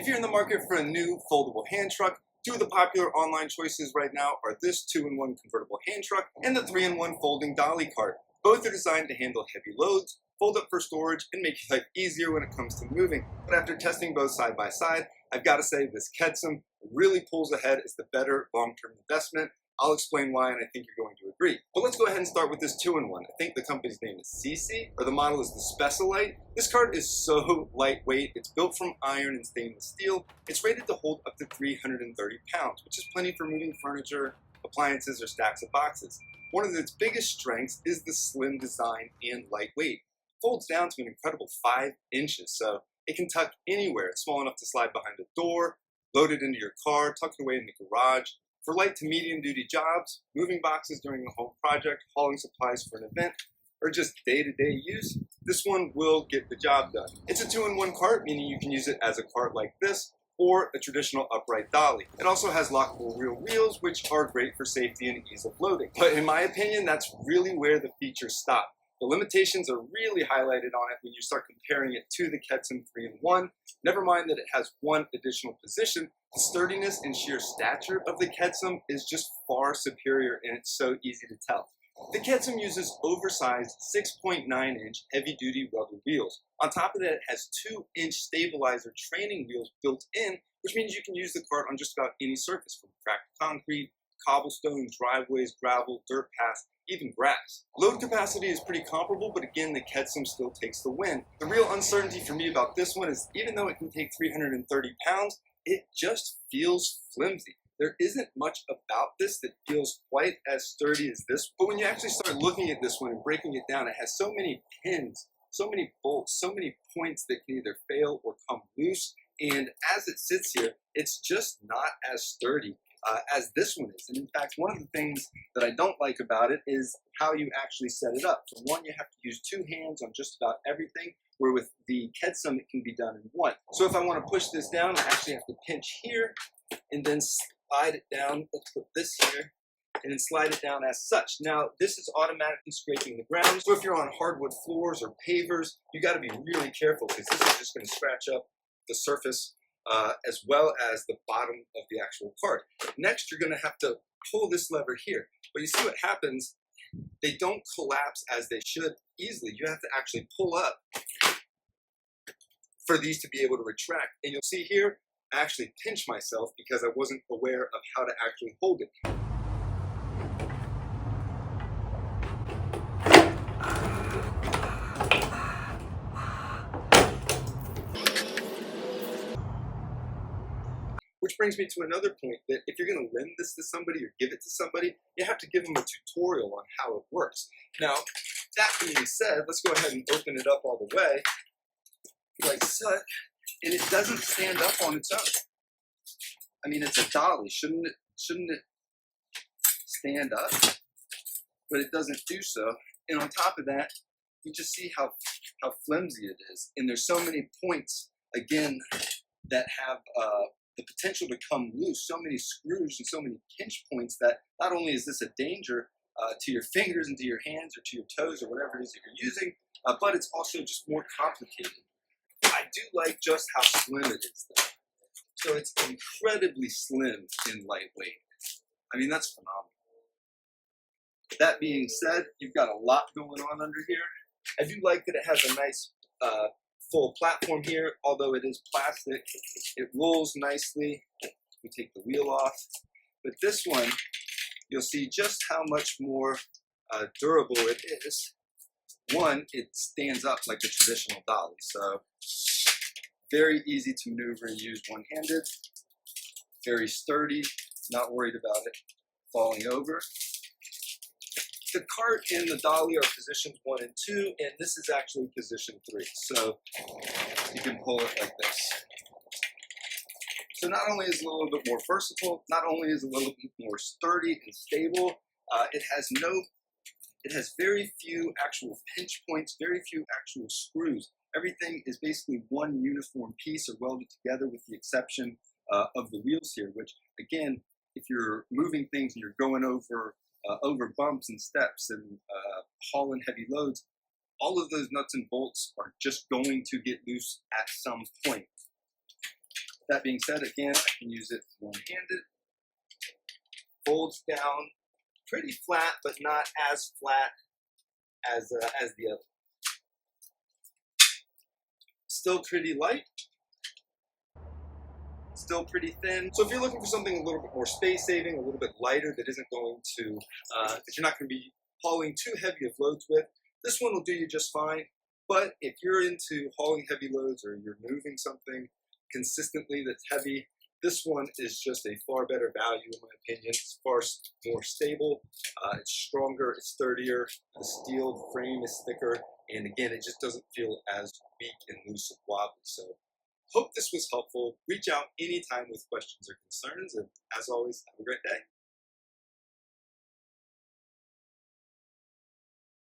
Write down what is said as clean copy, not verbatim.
If you're in the market for a new foldable hand truck, two of the popular online choices right now are this 2-in-1 convertible hand truck and the 3-in-1 folding dolly cart. Both are designed to handle heavy loads, fold up for storage, and make your life easier when it comes to moving. But after testing both side by side, I've got to say this Kedsum really pulls ahead as the better long-term investment. I'll explain why, and I think you're going to agree. But let's go ahead and start with this 2-in-1. I think the company's name is Seesii, or the model is the Specilite. This cart is so lightweight. It's built from iron and stainless steel. It's rated to hold up to 330 pounds, which is plenty for moving furniture, appliances, or stacks of boxes. One of its biggest strengths is the slim design and lightweight. It folds down to an incredible 5 inches, so it can tuck anywhere. It's small enough to slide behind a door, load it into your car, tuck it away in the garage. For light to medium duty jobs, moving boxes during a home project, hauling supplies for an event, or just day-to-day use, this one will get the job done. It's a 2-in-1 cart, meaning you can use it as a cart like this or a traditional upright dolly. It also has lockable rear wheels, which are great for safety and ease of loading. But in my opinion, that's really where the features stop. The limitations are really highlighted on it when you start comparing it to the Kedsum 3-in-1. Never mind that it has one additional position. The sturdiness and sheer stature of the Kedsum is just far superior, and it's so easy to tell. The Kedsum uses oversized 6.9-inch heavy-duty rubber wheels. On top of that, it has 2-inch stabilizer training wheels built in, which means you can use the cart on just about any surface, from cracked concrete, cobblestone, driveways, gravel, dirt paths, even grass. Load capacity is pretty comparable, but again, the Kedsum still takes the win. The real uncertainty for me about this one is even though it can take 330 pounds, it just feels flimsy. There isn't much about this that feels quite as sturdy as this, but when you actually start looking at this one and breaking it down, it has so many pins, so many bolts, so many points that can either fail or come loose, and as it sits here, it's just not as sturdy as this one is. And in fact, one of the things that I don't like about it is how you actually set it up. For one, you have to use 2 hands on just about everything, where with the Kedsum, it can be done in 1. So if I want to push this down, I actually have to pinch here and then slide it down. Let's put this here and then slide it down as such. Now, this is automatically scraping the ground. So if you're on hardwood floors or pavers, you got to be really careful because this is just going to scratch up the surface as well as the bottom of the actual cart. Next, you're going to have to pull this lever here. But you see what happens? They don't collapse as they should easily. You have to actually pull up for these to be able to retract. And you'll see here, I actually pinch myself because I wasn't aware of how to actually hold it. Which brings me to another point, that if you're going to lend this to somebody or give it to somebody, you have to give them a tutorial on how it works. Now, that being said, let's go ahead and open it up all the way, like such, and it doesn't stand up on its own. I mean, it's a dolly. Shouldn't it stand up? But it doesn't do so. And on top of that, you just see how flimsy it is. And there's so many points, again, that have the potential to come loose, so many screws and so many pinch points that not only is this a danger to your fingers and to your hands or to your toes or whatever it is that you're using, but it's also just more complicated. I do like just how slim it is though. So it's incredibly slim and lightweight. I mean, that's phenomenal. That being said, you've got a lot going on under here. I do like that it has a nice full platform here, although it is plastic. It rolls nicely. We take the wheel off. But this one, you'll see just how much more durable it is. One, it stands up like a traditional dolly, so very easy to maneuver and use one-handed. Very sturdy, not worried about it falling over. The cart and the dolly are positions 1 and 2, and this is actually position 3. So you can pull it like this. So not only is it a little bit more versatile, not only is it a little bit more sturdy and stable, it has very few actual pinch points, very few actual screws. Everything is basically one uniform piece or welded together with the exception of the wheels here, which again, if you're moving things and you're going over bumps and steps and hauling heavy loads, all of those nuts and bolts are just going to get loose at some point. That being said, again, I can use it one-handed. Folds down pretty flat, but not as flat as the other. Still pretty light. Still pretty thin. So if you're looking for something a little bit more space saving, a little bit lighter, that isn't going to, that you're not going to be hauling too heavy of loads with, this one will do you just fine. But if you're into hauling heavy loads or you're moving something consistently that's heavy, this one is just a far better value in my opinion. It's far more stable, it's stronger, it's sturdier, the steel frame is thicker, and again, it just doesn't feel as weak and loose and wobbly. So hope this was helpful. Reach out anytime with questions or concerns, and as always, have a great day.